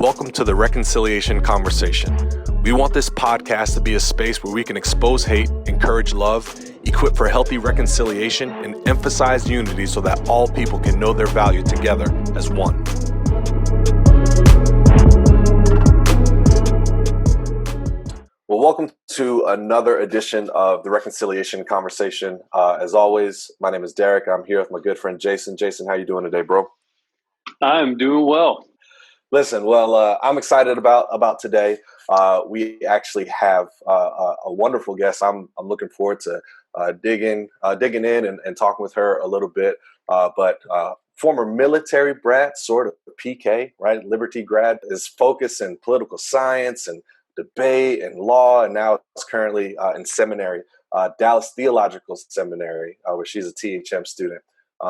Welcome to the Reconciliation Conversation. We want this podcast to be a space where we can expose hate, encourage love, equip for healthy reconciliation, and emphasize unity so that all people can know their value together as one. Well, welcome to another edition of the Reconciliation Conversation. As always, my name is Derrick. I'm here with my good friend Jason. Jason, how you doing today, bro? I'm doing well. Listen, I'm excited about today. We actually have a wonderful guest. I'm looking forward to digging in and talking with her a little bit. But former military brat, sort of PK, right? Liberty grad, is focused in political science and debate and law, and now is currently in seminary, Dallas Theological Seminary, where she's a THM student.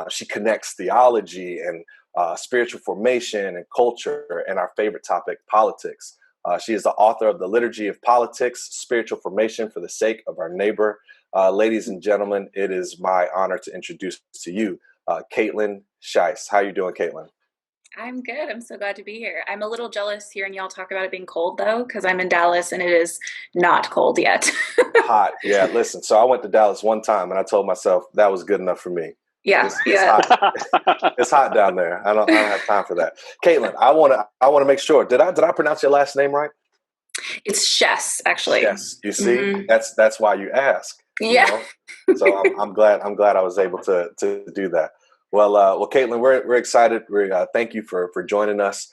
She connects theology and spiritual formation and culture, and our favorite topic, politics. She is the author of the Liturgy of Politics, Spiritual Formation for the Sake of Our Neighbor. Ladies and gentlemen, it is my honor to introduce to you Kaitlyn Schiess. How are you doing, Kaitlyn? I'm good. I'm so glad to be here. I'm a little jealous hearing y'all talk about it being cold, though, because I'm in Dallas and it is not cold yet. Hot. Yeah, listen. So I went to Dallas one time and I told myself that was good enough for me. Yeah, it's hot. It's hot down there. I don't have time for that. Kaitlyn, I want to make sure. Did I pronounce your last name right? It's Scheiss, actually. Yes. You see, that's why you ask. Yeah. You know? So I'm glad I was able to do that. Well, Kaitlyn, we're excited. Thank you for joining us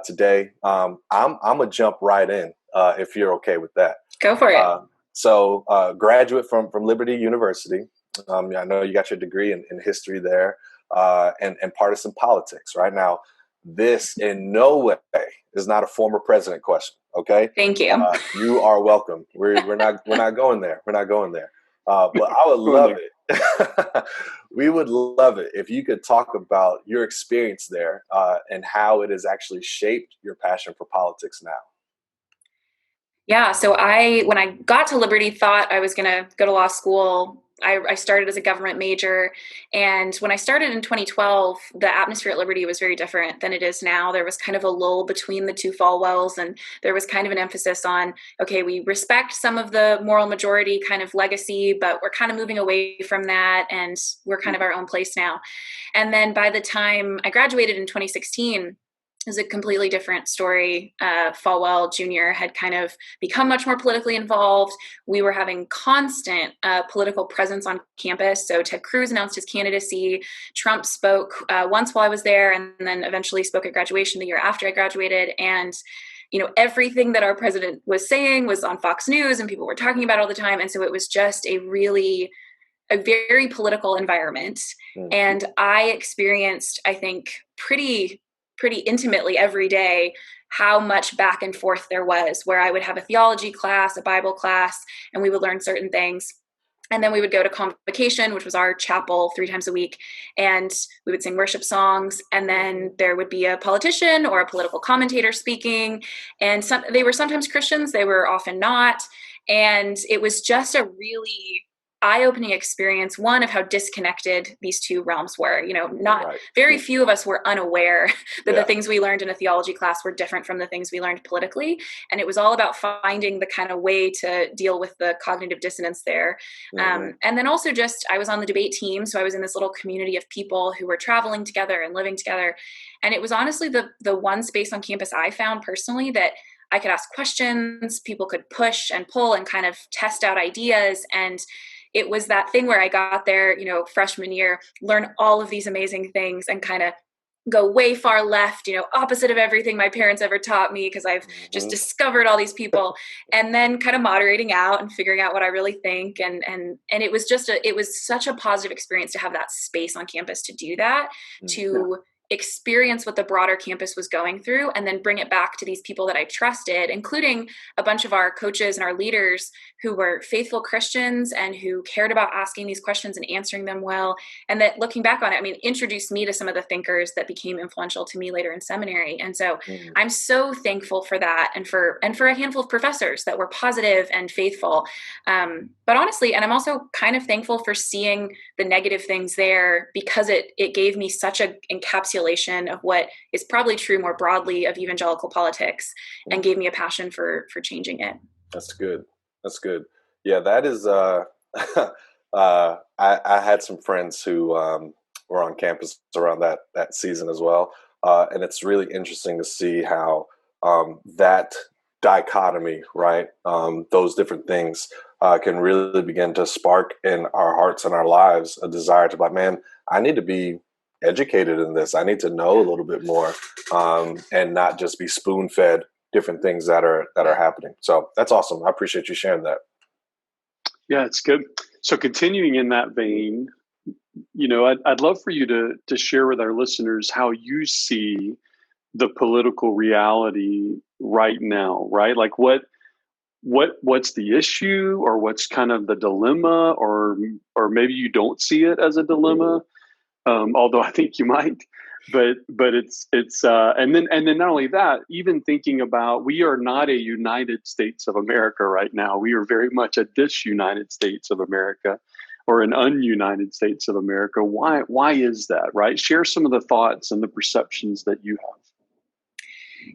today. I'm gonna jump right in if you're okay with that. Go for it. Graduate from Liberty University. I know you got your degree in history there, and partisan politics. Right now, this in no way is not a former president question. Okay, thank you. You are welcome. We're not going there. We're not going there. But I would love it. We would love it if you could talk about your experience there and how it has actually shaped your passion for politics now. Yeah. So when I got to Liberty, thought I was going to go to law school. I started as a government major. And when I started in 2012, the atmosphere at Liberty was very different than it is now. There was kind of a lull between the two Falwells, and there was kind of an emphasis on, okay, we respect some of the moral majority kind of legacy, but we're kind of moving away from that, and we're kind of our own place now. And then by the time I graduated in 2016, is a completely different story. Falwell Jr. had kind of become much more politically involved. We were having constant political presence on campus. So Ted Cruz announced his candidacy. Trump spoke once while I was there, and then eventually spoke at graduation the year after I graduated. And everything that our president was saying was on Fox News, and people were talking about it all the time. And so it was just a very political environment. Mm-hmm. And I experienced, I think, pretty intimately every day how much back and forth there was, where I would have a theology class, a Bible class, and we would learn certain things. And then we would go to convocation, which was our chapel 3 times a week, and we would sing worship songs. And then there would be a politician or a political commentator speaking. And they were sometimes Christians, they were often not. And it was just a really eye-opening experience, one, of how disconnected these two realms were. Very few of us were unaware that the things we learned in a theology class were different from the things we learned politically. And it was all about finding the kind of way to deal with the cognitive dissonance there. Mm-hmm. And then also I was on the debate team. So I was in this little community of people who were traveling together and living together. And it was honestly the one space on campus I found personally that I could ask questions, people could push and pull and kind of test out ideas. And it was that thing where I got there, freshman year, learn all of these amazing things and kind of go way far left, opposite of everything my parents ever taught me, because I've just discovered all these people, and then kind of moderating out and figuring out what I really think. And it was it was such a positive experience to have that space on campus to do that, to experience what the broader campus was going through, and then bring it back to these people that I trusted, including a bunch of our coaches and our leaders who were faithful Christians and who cared about asking these questions and answering them well. And that, looking back on it, introduced me to some of the thinkers that became influential to me later in seminary. And so I'm so thankful for that, and for a handful of professors that were positive and faithful. But honestly, and I'm also kind of thankful for seeing the negative things there, because it gave me such an encapsulation encapsulation of what is probably true more broadly of evangelical politics, and gave me a passion for changing it. That's good. That's good. Yeah, that is. I had some friends who were on campus around that season as well, and it's really interesting to see how that dichotomy, right? Those different things can really begin to spark in our hearts and our lives a desire to, like, man, I need to be educated in this. I need to know a little bit more, and not just be spoon-fed different things that are happening. So that's awesome. I appreciate you sharing that. Yeah, it's good. So continuing in that vein, I'd love for you to share with our listeners how you see the political reality right now, right? Like what's the issue, or what's kind of the dilemma, or maybe you don't see it as a dilemma, although I think you might. But it's and then not only that, even thinking about, we are not a United States of America right now. We are very much a disunited States of America, or an ununited States of America. Why is that, right? Share some of the thoughts and the perceptions that you have.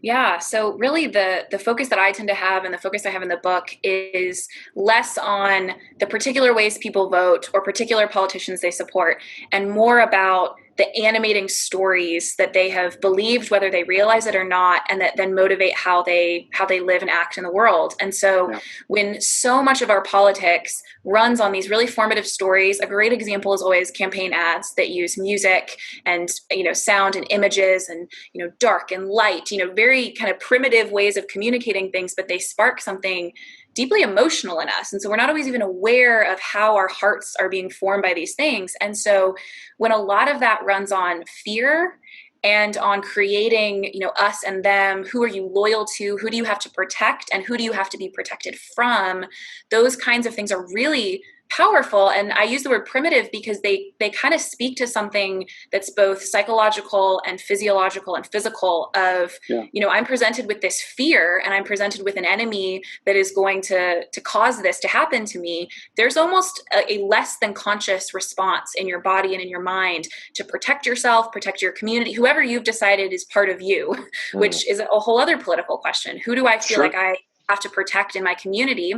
Yeah. So really the focus that I tend to have, and the focus I have in the book, is less on the particular ways people vote or particular politicians they support, and more about the animating stories that they have believed, whether they realize it or not, and that then motivate how they live and act in the world. And so when so much of our politics runs on these really formative stories, a great example is always campaign ads that use music and, sound and images and, dark and light, very kind of primitive ways of communicating things, but they spark something deeply emotional in us. And so we're not always even aware of how our hearts are being formed by these things. And so when a lot of that runs on fear and on creating, us and them, who are you loyal to, who do you have to protect, and who do you have to be protected from, those kinds of things are really powerful. And I use the word primitive because they kind of speak to something that's both psychological and physiological and physical of, I'm presented with this fear, and I'm presented with an enemy that is going to cause this to happen to me. There's almost a less than conscious response in your body and in your mind to protect yourself, protect your community, whoever you've decided is part of you, which is a whole other political question. Who do I feel like I have to protect in my community?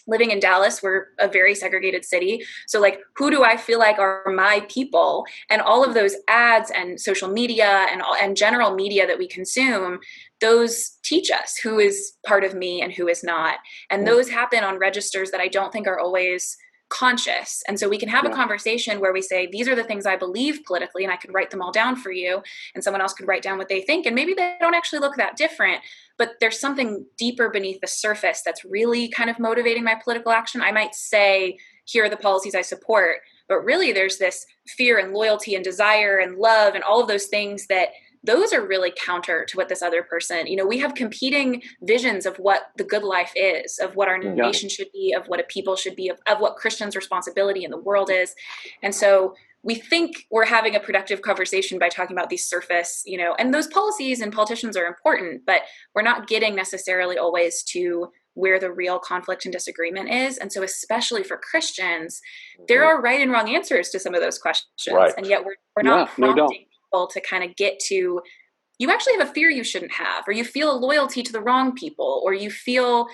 Living in Dallas, we're a very segregated city. So who do I feel like are my people? And all of those ads and social media and general media that we consume, those teach us who is part of me and who is not. And those happen on registers that I don't think are always conscious. And so we can have a conversation where we say, these are the things I believe politically, and I could write them all down for you. And someone else could write down what they think. And maybe they don't actually look that different, but there's something deeper beneath the surface that's really kind of motivating my political action. I might say, here are the policies I support, but really there's this fear and loyalty and desire and love and all of those things that those are really counter to what this other person, we have competing visions of what the good life is, of what our nation should be, of what a people should be, of what Christians' responsibility in the world is. And so we think we're having a productive conversation by talking about these surface, and those policies and politicians are important, but we're not getting necessarily always to where the real conflict and disagreement is. And so especially for Christians, there are right and wrong answers to some of those questions. Right. And yet we're not prompting people to kind of get to, you actually have a fear you shouldn't have, or you feel a loyalty to the wrong people, or you feel,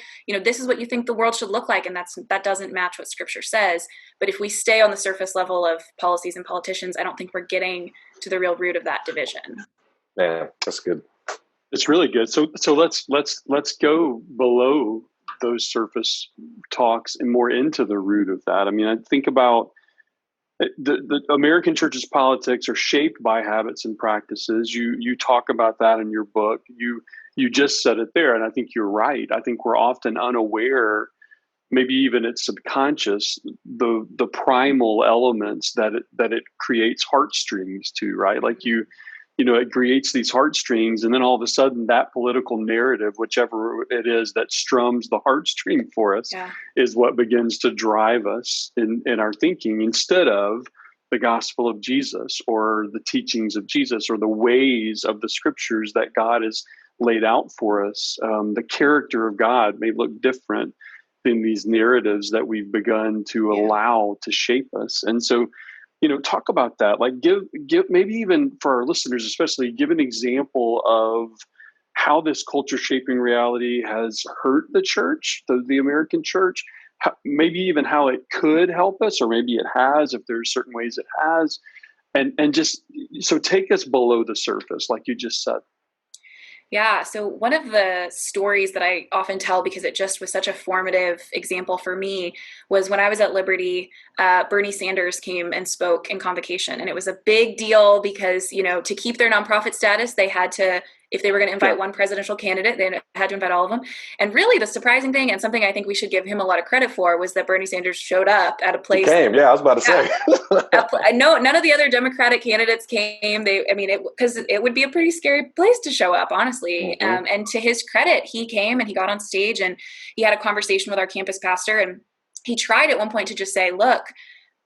this is what you think the world should look like, and that doesn't match what Scripture says. But if we stay on the surface level of policies and politicians, I don't think we're getting to the real root of that division. Yeah, that's good. It's really good. So let's go below those surface talks and more into the root of that. I mean, I think about the American church's politics are shaped by habits and practices. You talk about that in your book. You just said it there, and I think you're right. I think we're often unaware, maybe even it's subconscious, the primal elements that it creates heartstrings to, right? Like it creates these heartstrings, and then all of a sudden that political narrative, whichever it is that strums the heartstring for us, is what begins to drive us in our thinking, instead of the gospel of Jesus or the teachings of Jesus or the ways of the scriptures that God has laid out for us. The character of God may look different in these narratives that we've begun to allow to shape us. And so talk about that. Like give maybe even for our listeners, especially give an example of how this culture shaping reality has hurt the church, the American church, maybe even how it could help us, or maybe it has, if there's certain ways it has. And just, so take us below the surface, like you just said. Yeah. So one of the stories that I often tell, because it just was such a formative example for me, was when I was at Liberty, Bernie Sanders came and spoke in convocation. And it was a big deal because, to keep their nonprofit status, they had to, if they were going to invite one presidential candidate, they had to invite all of them. And really the surprising thing, and something I think we should give him a lot of credit for, was that Bernie Sanders showed up at a place. He came, I was about to say. No, none of the other Democratic candidates came. Because it would be a pretty scary place to show up, honestly. Mm-hmm. And to his credit, he came and he got on stage and he had a conversation with our campus pastor. And he tried at one point to just say, look,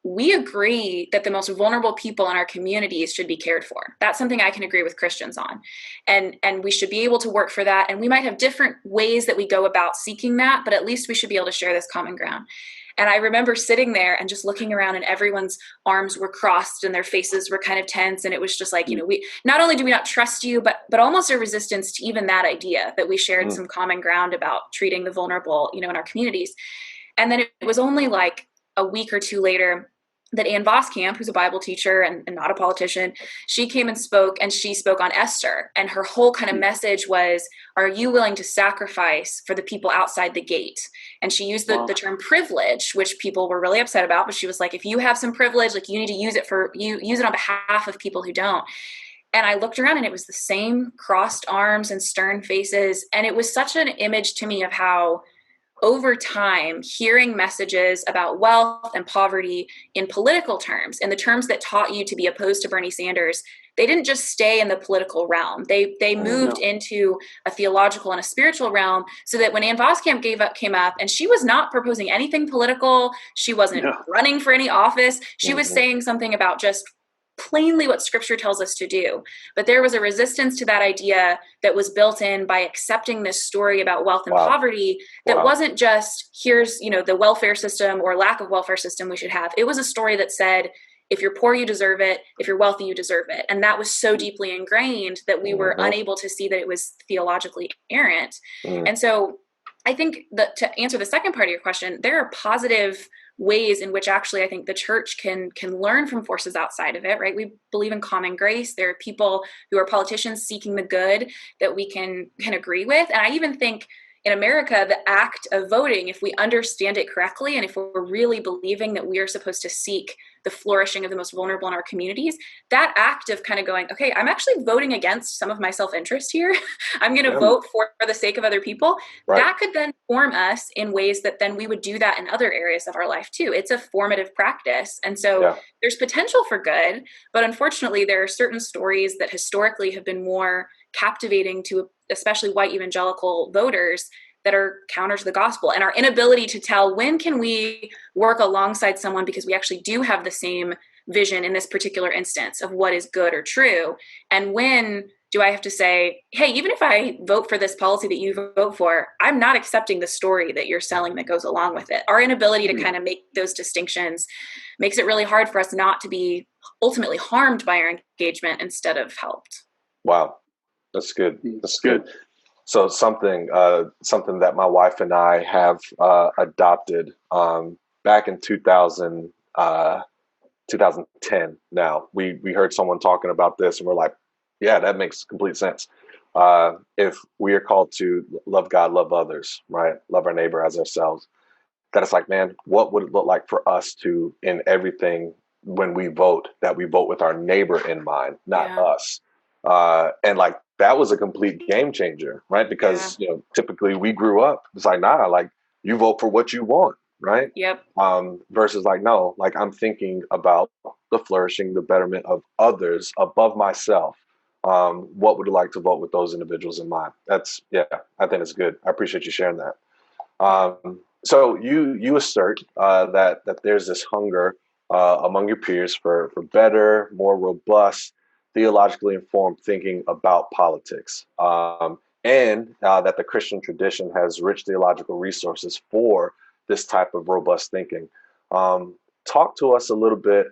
we agree that the most vulnerable people in our communities should be cared for. That's something I can agree with Christians on. And we should be able to work for that. And we might have different ways that we go about seeking that, but at least we should be able to share this common ground. And I remember sitting there and just looking around, and everyone's arms were crossed and their faces were kind of tense. And it was just like, we not only do we not trust you, but almost a resistance to even that idea that we shared some common ground about treating the vulnerable, in our communities. And then it was only like a week or two later that Ann Voskamp, who's a Bible teacher and not a politician, she came and spoke on Esther. And her whole kind of message was, are you willing to sacrifice for the people outside the gate? And she used the term privilege, which people were really upset about. But she was like, if you have some privilege, like you need to use it on behalf of people who don't. And I looked around and it was the same crossed arms and stern faces. And it was such an image to me of how over time, hearing messages about wealth and poverty in political terms, in the terms that taught you to be opposed to Bernie Sanders, they didn't just stay in the political realm. They moved into a theological and a spiritual realm, so that when Ann Voskamp came up, and she was not proposing anything political, she wasn't running for any office, she was saying something about just plainly what scripture tells us to do. But there was a resistance to that idea that was built in by accepting this story about wealth and poverty that wasn't just, here's, the welfare system or lack of welfare system we should have. It was a story that said, if you're poor, you deserve it. If you're wealthy, you deserve it. And that was so deeply ingrained that we were unable to see that it was theologically errant. And so I think that to answer the second part of your question, there are positive ways in which actually I think the church can learn from forces outside of it, right? We believe in common grace. There are people who are politicians seeking the good that we can agree with. And I even think in America, the act of voting, if we understand it correctly, and if we're really believing that we are supposed to seek the flourishing of the most vulnerable in our communities, that act of kind of going, okay, I'm actually voting against some of my self-interest here. I'm going to vote for the sake of other people. Right. That could then form us in ways that then we would do that in other areas of our life too. It's a formative practice. And so there's potential for good, but unfortunately there are certain stories that historically have been more captivating to especially white evangelical voters that are counter to the gospel, and our inability to tell when can we work alongside someone because we actually do have the same vision in this particular instance of what is good or true. And when do I have to say, hey, even if I vote for this policy that you vote for, I'm not accepting the story that you're selling that goes along with it. Our inability to kind of make those distinctions makes it really hard for us not to be ultimately harmed by our engagement instead of helped. Wow. That's good. That's good. So something that my wife and I have adopted back in 2010. Now we heard someone talking about this, and we're like, yeah, that makes complete sense. If we are called to love God, love others, right, love our neighbor as ourselves, that it's like, man, what would it look like for us to, in everything when we vote, that we vote with our neighbor in mind, not us. And like, that was a complete game changer, right? Because, typically we grew up, it's like, nah, like you vote for what you want, right? Yep. Versus like, no, like I'm thinking about the flourishing, the betterment of others above myself. What would it like to vote with those individuals in mind? That's, I think it's good. I appreciate you sharing that. So you assert that there's this hunger among your peers for better, more robust, theologically informed thinking about politics, and that the Christian tradition has rich theological resources for this type of robust thinking. Talk to us a little bit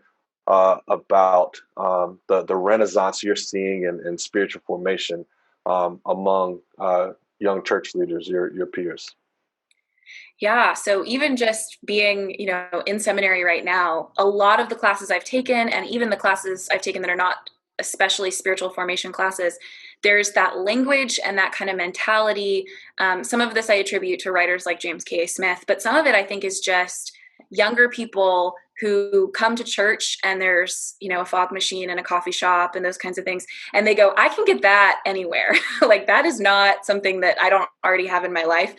about the renaissance you're seeing in spiritual formation among young church leaders, your peers? Yeah. So even just being, in seminary right now, a lot of the classes I've taken, and even the classes I've taken that are not especially spiritual formation classes, there's that language and that kind of mentality. Some of this I attribute to writers like James K.A. Smith, but some of it I think is just younger people who come to church and there's, a fog machine and a coffee shop and those kinds of things. And they go, I can get that anywhere. Like that is not something that I don't already have in my life.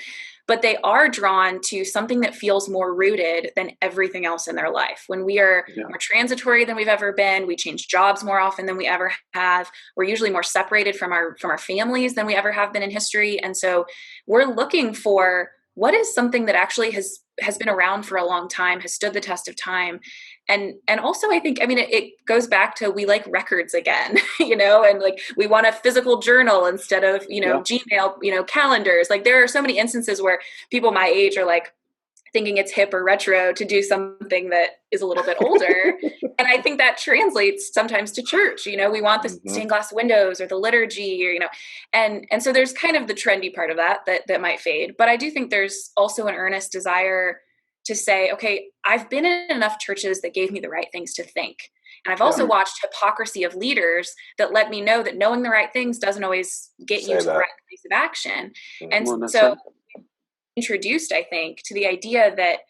But they are drawn to something that feels more rooted than everything else in their life. When we are more transitory than we've ever been, we change jobs more often than we ever have. We're usually more separated from our families than we ever have been in history. And so we're looking for what is something that actually has been around for a long time, has stood the test of time. And also I think, it goes back to, we like records again, and like we want a physical journal instead of, Gmail, calendars. Like there are so many instances where people my age are like thinking it's hip or retro to do something that is a little bit older. And I think that translates sometimes to church. We want the stained glass windows or the liturgy, or, and so there's kind of the trendy part of that might fade. But I do think there's also an earnest desire to say, okay, I've been in enough churches that gave me the right things to think. And I've also watched hypocrisy of leaders that let me know that knowing the right things doesn't always get you to the right place of action. And so introduced, I think, to the idea that,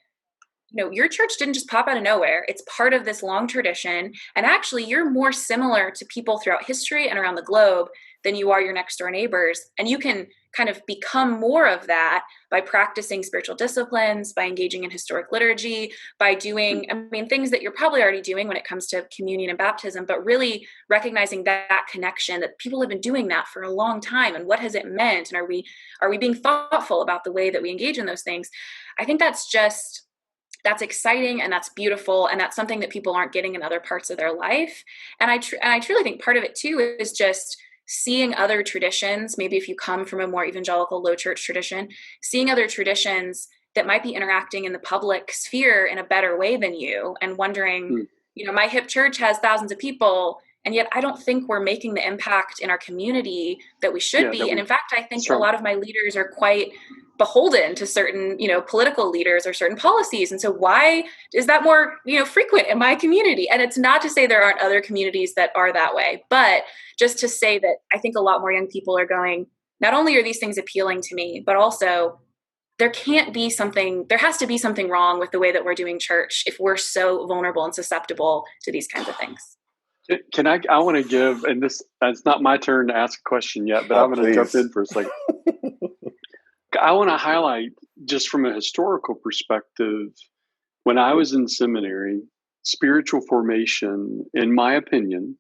your church didn't just pop out of nowhere. It's part of this long tradition. And actually, you're more similar to people throughout history and around the globe than you are your next door neighbors. And you can kind of become more of that by practicing spiritual disciplines, by engaging in historic liturgy, by doing, things that you're probably already doing when it comes to communion and baptism, but really recognizing that connection, that people have been doing that for a long time. And what has it meant? And are we being thoughtful about the way that we engage in those things? I think that's exciting and that's beautiful. And that's something that people aren't getting in other parts of their life. And I truly think part of it too is just seeing other traditions. Maybe if you come from a more evangelical low church tradition, seeing other traditions that might be interacting in the public sphere in a better way than you, and wondering, my hip church has thousands of people, and yet I don't think we're making the impact in our community that we should be. And in fact, I think a lot of my leaders are quite beholden to certain, political leaders or certain policies. And so why is that more, frequent in my community? And it's not to say there aren't other communities that are that way, but just to say that I think a lot more young people are going, not only are these things appealing to me, but also there has to be something wrong with the way that we're doing church if we're so vulnerable and susceptible to these kinds of things. I want to give, and it's not my turn to ask a question yet, but I'm going to jump in for a second. I want to highlight, just from a historical perspective, when I was in seminary, spiritual formation, in my opinion,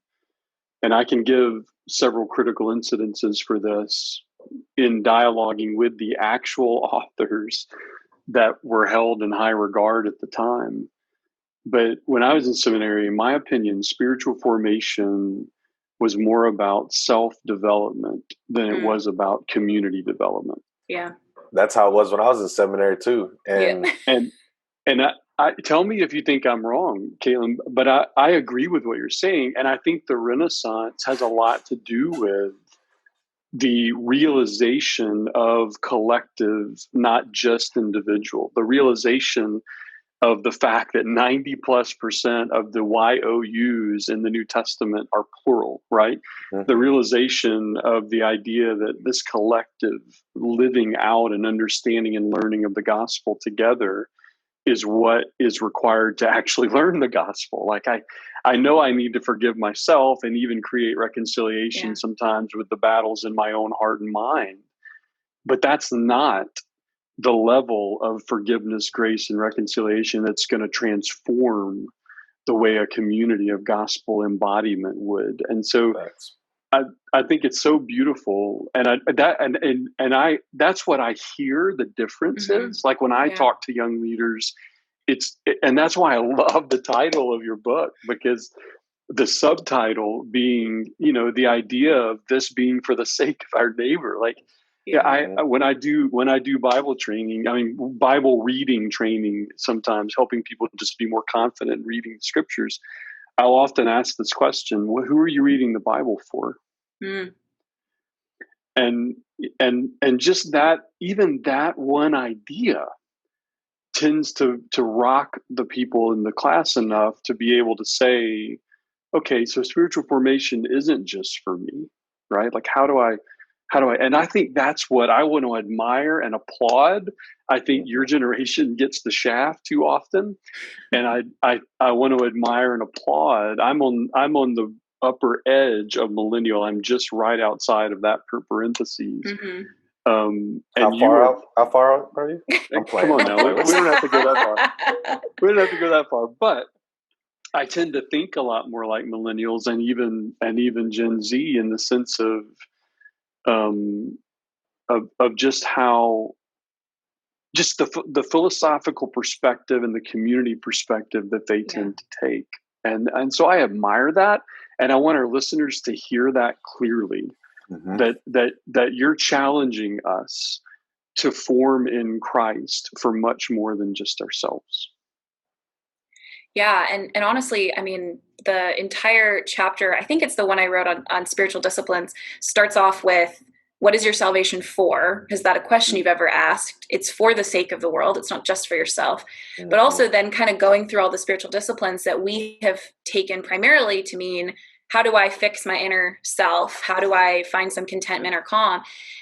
and I can give several critical incidences for this in dialoguing with the actual authors that were held in high regard at the time. But when I was in seminary, in my opinion, spiritual formation was more about self-development than it was about community development. Yeah. That's how it was when I was in seminary too. And I tell me if you think I'm wrong, Kaitlyn, but I agree with what you're saying. And I think the Renaissance has a lot to do with the realization of collective, not just individual, the realization of the fact that 90+% of the YOUs in the New Testament are plural, right? Mm-hmm. The realization of the idea that this collective living out and understanding and learning of the gospel together is what is required to actually learn the gospel. Like I know I need to forgive myself and even create reconciliation sometimes with the battles in my own heart and mind, but that's not the level of forgiveness, grace, and reconciliation that's going to transform the way a community of gospel embodiment would. And so I think it's so beautiful. And that's what I hear the difference is. Like when I talk to young leaders, and that's why I love the title of your book, because the subtitle being, the idea of this being for the sake of our neighbor. Like, when I do Bible training, Bible reading training, sometimes helping people just be more confident in reading scriptures, I'll often ask this question: well, who are you reading the Bible for? Mm. And just that, even that one idea tends to rock the people in the class enough to be able to say, okay, so spiritual formation isn't just for me, right? Like, how do I, and I think that's what I want to admire and applaud. I think your generation gets the shaft too often. And I want to admire and applaud. I'm on the upper edge of millennial. I'm just right outside of that parentheses. Mm-hmm. How far out are you? Come on now. We don't have to go that far. We don't have to go that far. But I tend to think a lot more like millennials and even Gen Z in the sense of just how just the philosophical perspective and the community perspective that they tend to take. And so I admire that. And I want our listeners to hear that clearly, that you're challenging us to form in Christ for much more than just ourselves. Yeah. And honestly, I mean, the entire chapter, I think it's the one I wrote on spiritual disciplines, starts off with, what is your salvation for? Is that a question you've ever asked? It's for the sake of the world. It's not just for yourself. But also then kind of going through all the spiritual disciplines that we have taken primarily to mean, how do I fix my inner self? How do I find some contentment or calm?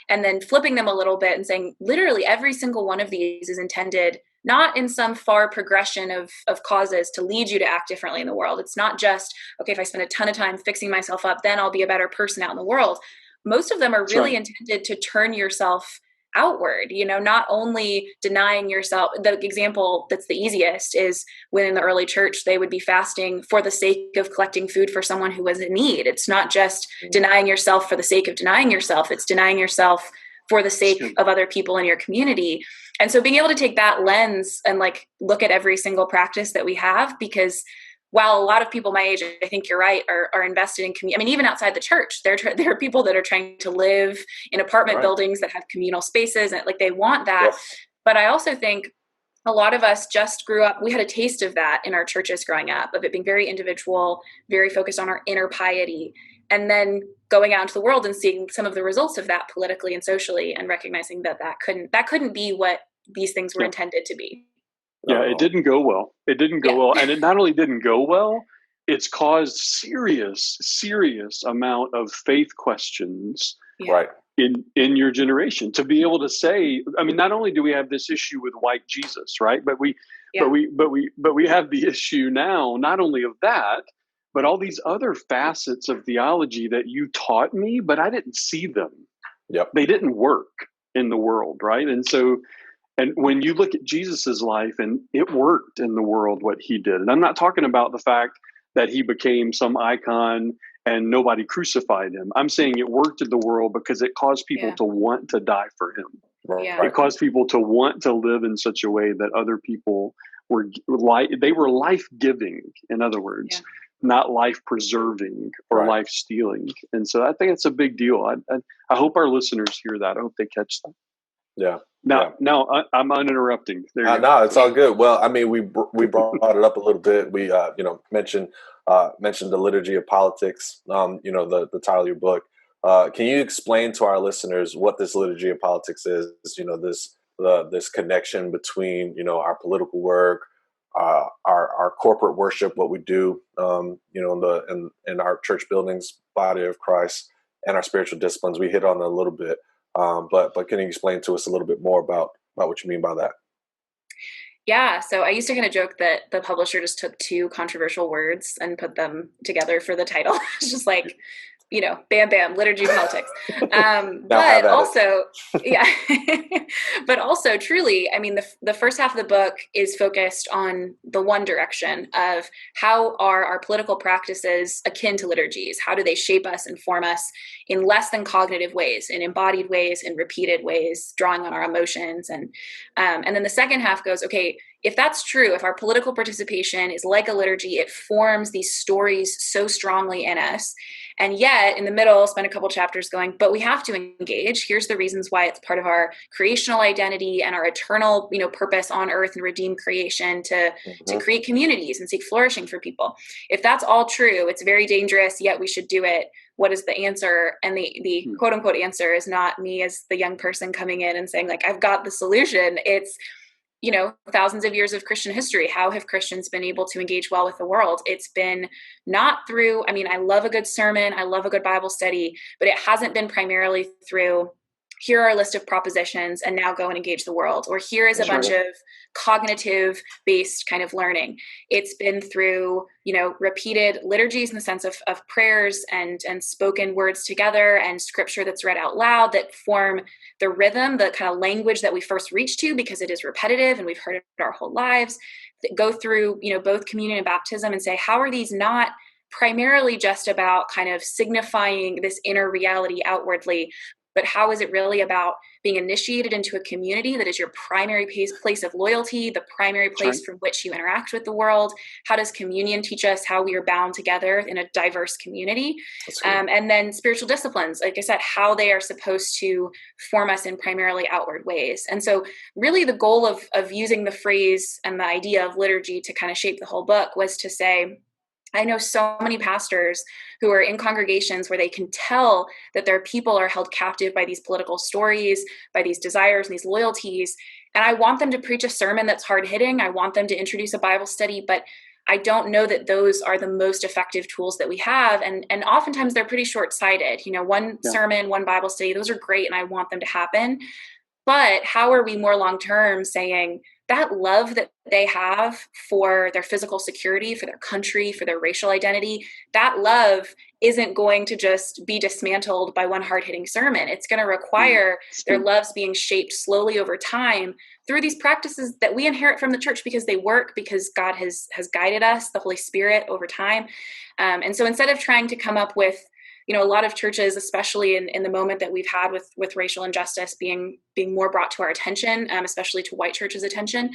And then flipping them a little bit and saying, literally every single one of these is intended not in some far progression of causes to lead you to act differently in the world. It's not just, okay, if I spend a ton of time fixing myself up, then I'll be a better person out in the world. Most of them are really intended to turn yourself outward, not only denying yourself. The example that's the easiest is when in the early church, they would be fasting for the sake of collecting food for someone who was in need. It's not just denying yourself for the sake of denying yourself. It's denying yourself for the sake of other people in your community. And so being able to take that lens and look at every single practice that we have, because while a lot of people my age, I think you're right, are invested in community. I mean, even outside the church, there are people that are trying to live in apartment buildings that have communal spaces, and they want that. Yes. But I also think a lot of us just grew up, we had a taste of that in our churches growing up, of it being very individual, very focused on our inner piety, and then going out into the world and seeing some of the results of that politically and socially, and recognizing that couldn't be what these things were intended to be. Yeah, it didn't go well. It didn't go well. And it not only didn't go well, it's caused serious amount of faith questions in your generation. To be able to say, I mean, not only do we have this issue with white Jesus, right? But we have the issue now, not only of that, but all these other facets of theology that you taught me, but I didn't see them. Yep. They didn't work in the world, right? And so, and when you look at Jesus's life, and it worked in the world what he did, and I'm not talking about the fact that he became some icon and nobody crucified him. I'm saying it worked in the world because it caused people to want to die for him. Yeah. It caused people to want to live in such a way that other people were life-giving, in other words, not life-preserving or life-stealing. And so I think it's a big deal. I hope our listeners hear that. I hope they catch that. Yeah. Now I'm uninterrupting. No, it's all good. Well, I mean, we brought it up a little bit. We mentioned the Liturgy of Politics. The title of your book. Can you explain to our listeners what this Liturgy of Politics is? This connection between our political work, our corporate worship, what we do, in our church buildings, body of Christ, and our spiritual disciplines. We hit on it a little bit. But can you explain to us a little bit more about what you mean by that? Yeah. So I used to kind of joke that the publisher just took two controversial words and put them together for the title. It's just like, bam, bam, liturgy, politics. But also, but also truly, I mean, the first half of the book is focused on the one direction of how are our political practices akin to liturgies? How do they shape us and form us in less than cognitive ways, in embodied ways, in repeated ways, drawing on our emotions? And then the second half goes, okay, if that's true, if our political participation is like a liturgy, it forms these stories so strongly in us. And yet in the middle, spend a couple chapters going, but we have to engage. Here's the reasons why it's part of our creational identity and our eternal, purpose on earth and redeem creation to create communities and seek flourishing for people. If that's all true, it's very dangerous, yet we should do it. What is the answer? And the quote unquote answer is not me as the young person coming in and saying like, I've got the solution. It's, thousands of years of Christian history. How have Christians been able to engage well with the world? It's been not through, I love a good sermon. I love a good Bible study, but it hasn't been primarily through, here are a list of propositions and now go and engage the world. Or here is a bunch of cognitive based kind of learning. It's been through, repeated liturgies in the sense of prayers and spoken words together and scripture that's read out loud that form the rhythm, the kind of language that we first reach to because it is repetitive and we've heard it our whole lives. That go through, both communion and baptism and say, how are these not primarily just about kind of signifying this inner reality outwardly, but how is it really about being initiated into a community that is your primary place of loyalty, the primary place from which you interact with the world? How does communion teach us how we are bound together in a diverse community? And then spiritual disciplines, like I said, how they are supposed to form us in primarily outward ways. And so really the goal of using the phrase and the idea of liturgy to kind of shape the whole book was to say, I know so many pastors who are in congregations where they can tell that their people are held captive by these political stories, by these desires and these loyalties. And I want them to preach a sermon that's hard hitting. I want them to introduce a Bible study, but I don't know that those are the most effective tools that we have. And oftentimes they're pretty short-sighted. One sermon, one Bible study, those are great and I want them to happen. But how are we more long-term saying that love that they have for their physical security, for their country, for their racial identity, that love isn't going to just be dismantled by one hard-hitting sermon. It's going to require their loves being shaped slowly over time through these practices that we inherit from the church because they work, because God has guided us, the Holy Spirit, over time. And so instead of trying to come up with a lot of churches, especially in the moment that we've had with racial injustice being more brought to our attention, especially to white churches' attention,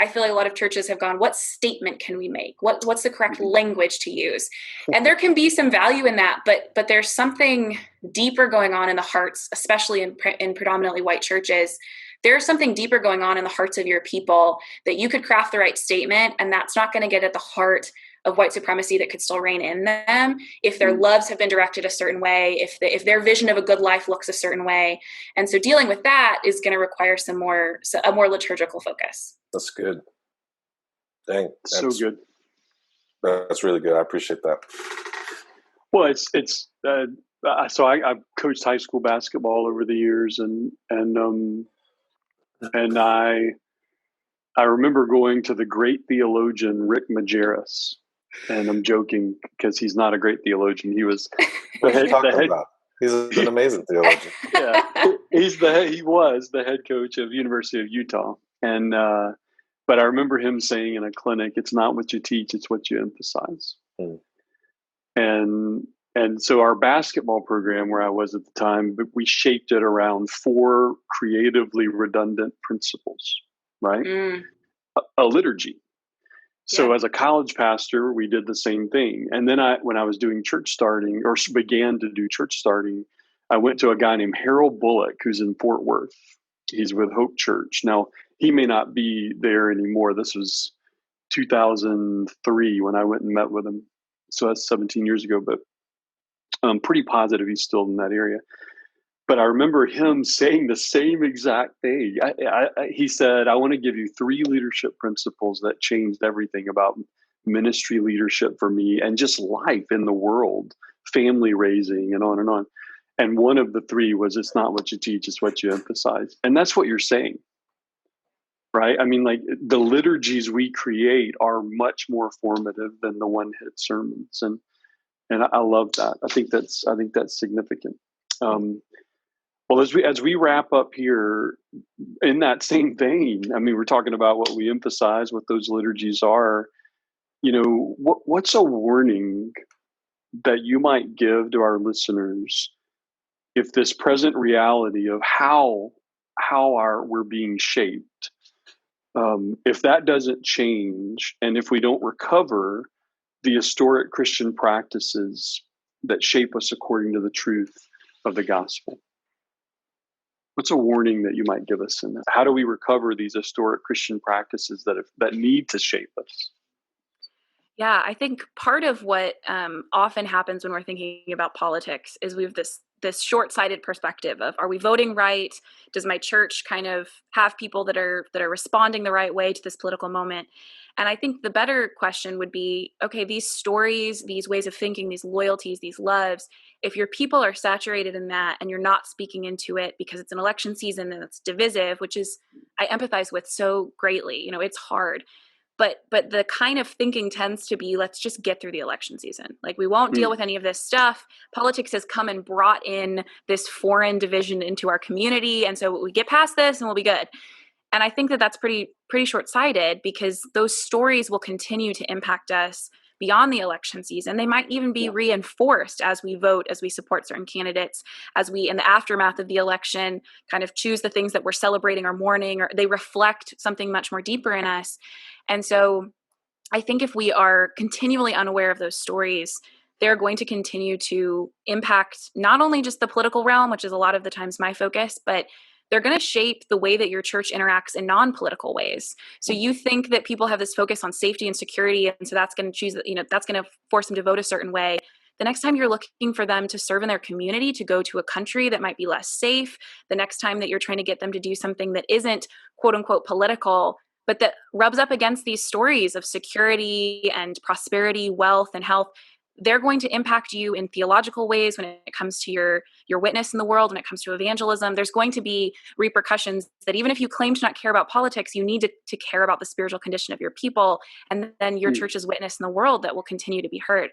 I feel like a lot of churches have gone, what statement can we make? What's the correct language to use? And there can be some value in that, but there's something deeper going on in the hearts, especially in predominantly white churches. There's something deeper going on in the hearts of your people that you could craft the right statement, and that's not going to get at the heart of white supremacy that could still reign in them if their loves have been directed a certain way, if their vision of a good life looks a certain way. And so dealing with that is going to require a more liturgical focus. That's good. Dang. So good. That's really good. I appreciate that. Well, so I've coached high school basketball over the years, and I remember going to the great theologian Rick Majerus, and I'm joking because he's not a great theologian. He was the head. He's an amazing theologian. Yeah, he was the head coach of University of Utah, and but I remember him saying in a clinic, "It's not what you teach; it's what you emphasize." And so our basketball program, where I was at the time, we shaped it around 4 creatively redundant principles, right? A liturgy. So as a college pastor, we did the same thing. And then when I was doing church starting, or began to do church starting, I went to a guy named Harold Bullock, who's in Fort Worth. He's with Hope Church. Now, he may not be there anymore. This was 2003 when I went and met with him. So that's 17 years ago, but I'm pretty positive he's still in that area. But I remember him saying the same exact thing. He said, I want to give you 3 leadership principles that changed everything about ministry leadership for me and just life in the world, family raising, and on and on. And one of the 3 was, it's not what you teach, it's what you emphasize. And that's what you're saying, right? I mean, like, the liturgies we create are much more formative than the one-hit sermons. And I love that. I think that's significant. Well, as we wrap up here, in that same vein, I mean, we're talking about what we emphasize, what those liturgies are. What's a warning that you might give to our listeners if this present reality of how we're being shaped If that doesn't change, and if we don't recover the historic Christian practices that shape us according to the truth of the gospel, what's a warning that you might give us in that? How do we recover these historic Christian practices that need to shape us? Yeah, I think part of what often happens when we're thinking about politics is we have this short-sighted perspective of, are we voting right? Does my church kind of have people that are responding the right way to this political moment? And I think the better question would be, okay, these stories, these ways of thinking, these loyalties, these loves, if your people are saturated in that and you're not speaking into it because it's an election season and it's divisive, which is, I empathize with so greatly, it's hard. But the kind of thinking tends to be, let's just get through the election season. Like, we won't deal with any of this stuff. Politics has come and brought in this foreign division into our community. And so we get past this and we'll be good. And I think that that's pretty short-sighted, because those stories will continue to impact us beyond the election season. They might even be reinforced as we vote, as we support certain candidates, as we, in the aftermath of the election, kind of choose the things that we're celebrating or mourning, or they reflect something much more deeper in us. And so I think if we are continually unaware of those stories, they're going to continue to impact not only just the political realm, which is a lot of the times my focus, but they're going to shape the way that your church interacts in non-political ways. So you think that people have this focus on safety and security, and so that's going to that's going to force them to vote a certain way. The next time you're looking for them to serve in their community, to go to a country that might be less safe, the next time that you're trying to get them to do something that isn't quote unquote political, but that rubs up against these stories of security and prosperity, wealth and health, they're going to impact you in theological ways when it comes to your witness in the world, when it comes to evangelism. There's going to be repercussions that even if you claim to not care about politics, you need to care about the spiritual condition of your people, and then your church's witness in the world that will continue to be heard.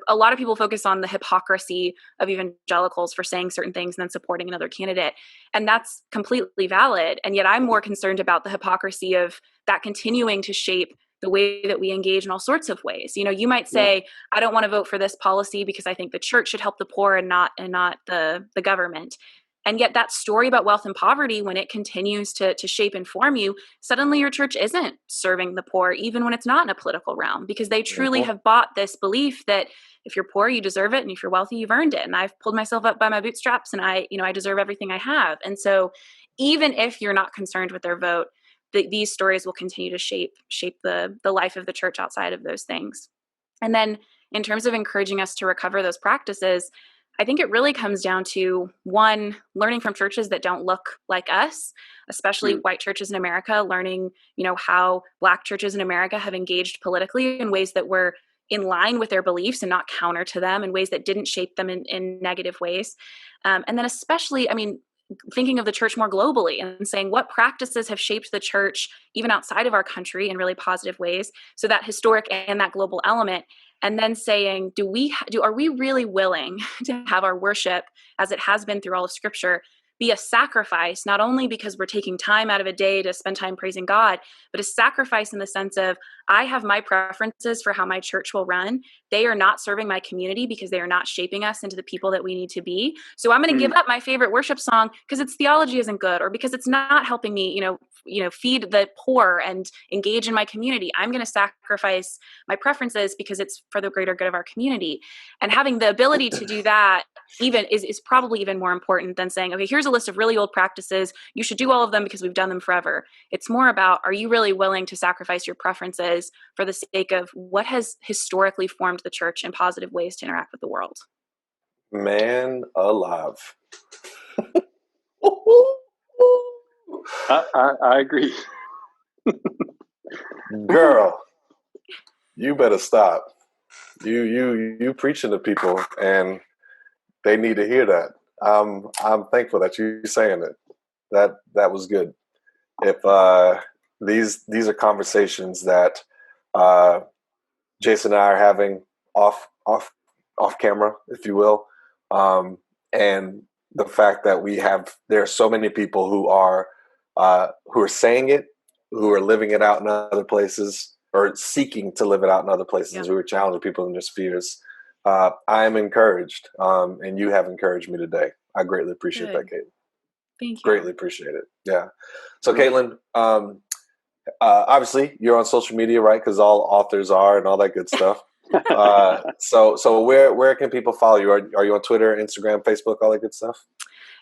A lot of people focus on the hypocrisy of evangelicals for saying certain things and then supporting another candidate. And that's completely valid. And yet I'm more concerned about the hypocrisy of that continuing to shape the way that we engage in all sorts of ways. You might say, I don't want to vote for this policy because I think the church should help the poor and not the government. And yet that story about wealth and poverty, when it continues to shape and form you, suddenly your church isn't serving the poor, even when it's not in a political realm, because they truly have bought this belief that if you're poor, you deserve it. And if you're wealthy, you've earned it. And I've pulled myself up by my bootstraps, and I deserve everything I have. And so even if you're not concerned with their vote, these stories will continue to shape the life of the church outside of those things. And then in terms of encouraging us to recover those practices, I think it really comes down to, one, learning from churches that don't look like us, especially white churches in America, learning, how Black churches in America have engaged politically in ways that were in line with their beliefs and not counter to them, in ways that didn't shape them in negative ways. And then especially, thinking of the church more globally and saying what practices have shaped the church even outside of our country in really positive ways. So that historic and that global element. And then saying, are we really willing to have our worship, as it has been through all of Scripture, be a sacrifice, not only because we're taking time out of a day to spend time praising God, but a sacrifice in the sense of, I have my preferences for how my church will run. They are not serving my community because they are not shaping us into the people that we need to be. So I'm going to give up my favorite worship song because its theology isn't good, or because it's not helping me, feed the poor and engage in my community. I'm going to sacrifice my preferences because it's for the greater good of our community. And having the ability to do that even is probably even more important than saying, okay, here's a list of really old practices. You should do all of them because we've done them forever. It's more about, are you really willing to sacrifice your preferences for the sake of what has historically formed the church in positive ways to interact with the world? Man alive. I agree. Girl, you better stop. You preaching to people, and they need to hear that. I'm thankful that you're saying it. That was good. If these are conversations that Jason and I are having off camera, if you will, and the fact that there are so many people who are saying it, who are living it out in other places, or seeking to live it out in other places, who are challenging people in their spheres. I am encouraged, and you have encouraged me today. I greatly appreciate that, Kaitlyn. Thank you. Greatly appreciate it. Yeah. So, Kaitlyn, Obviously, you're on social media, right? Because all authors are and all that good stuff. So where can people follow you? Are you on Twitter, Instagram, Facebook, all that good stuff?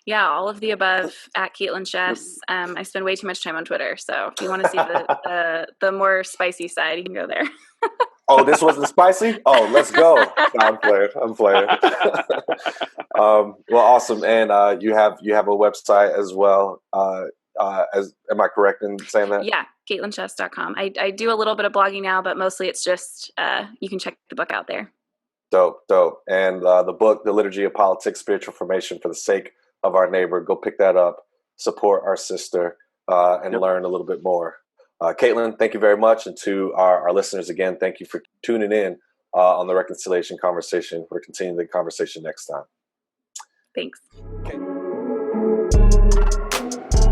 Yeah, all of the above at Kaitlyn Schiess. I spend way too much time on Twitter, so if you want to see the more spicy side, you can go there. Oh, this wasn't spicy? Oh, let's go. No, I'm playing. Well, awesome. And you have a website as well. Am I correct in saying that? Yeah, KaitlynSchiess.com. I do a little bit of blogging now, but mostly it's just you can check the book out there. Dope. And the book, The Liturgy of Politics, Spiritual Formation for the Sake of Our Neighbor. Go pick that up, support our sister, and learn a little bit more. Kaitlyn, thank you very much. And to our listeners, again, thank you for tuning in on the Reconciliation Conversation. We're continuing the conversation next time. Thanks. Okay.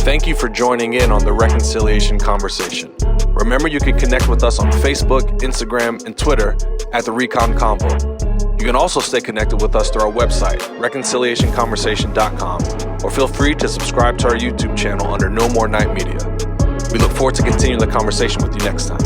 Thank you for joining in on the Reconciliation Conversation. Remember, you can connect with us on Facebook, Instagram, and Twitter at The Recon Convo. You can also stay connected with us through our website, reconciliationconversation.com, or feel free to subscribe to our YouTube channel under No More Night Media. We look forward to continuing the conversation with you next time.